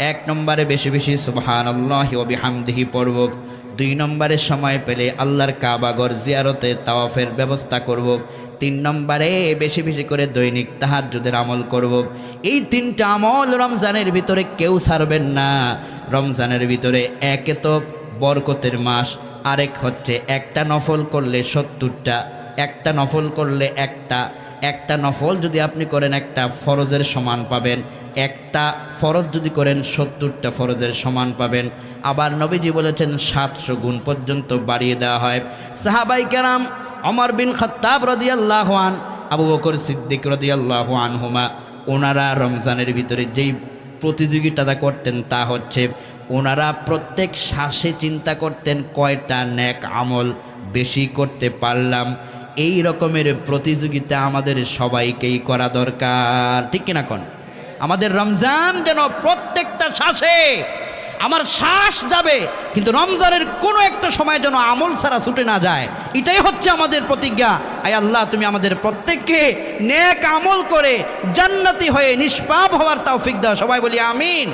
এক নম্বরে বেশি বেশি সুবহানাল্লাহি ওয়া বিহামদিহি পড়ব। 2 নম্বরে সময় পেলে আল্লাহর কাবাঘর জিয়ারতে তাওয়াফের ব্যবস্থা করব। 3 নম্বরে বেশি বেশি করে দৈনিক তাহাজ্জুদের আমল করব। এই 3টা আমল রমজানের ভিতরে কেউ ছাড়বেন না। রমজানের ভিতরে একে তো বরকতের মাস, আরেক হচ্ছে একটা নফল করলে 70টা, একটা নফল করলে একটা নফল যদি আপনি করেন একটা ফরজের সমান পাবেন, একটা ফরজ যদি করেন 70টা ফরজের সমান পাবেন। আবার নবীজি বলেছেন 700 গুণ পর্যন্ত বাড়িয়ে দেওয়া হয়। সাহাবাই কেরাম ওমর বিন খাত্তাব রাদিয়াল্লাহু আন, আবু বকর সিদ্দিক রাদিয়াল্লাহু আনহুমা, ওনারা রমজানের ভিতরে যেই প্রতিযোগিতাটা করতেন তা হচ্ছে ওনারা প্রত্যেক শ্বাসে চিন্তা করতেন কয়টা নেক আমল বেশি করতে পারলাম। এই রকমের প্রতিযোগিতা আমাদের সবাইকেই করা দরকার, ঠিক কিনা কোন? আমাদের রমজান যেন প্রত্যেকটা শ্বাসে আমার শ্বাস যাবে, কিন্তু রমজানের কোনো একটা সময় যেন আমল ছাড়া ছুটে না যায়, এটাই হচ্ছে আমাদের প্রতিজ্ঞা। আয় আল্লাহ, তুমি আমাদের প্রত্যেককে নেক আমল করে জান্নাতি হয়ে নিষ্পাপ হওয়ার তৌফিক দাও। সবাই বলি আমিন।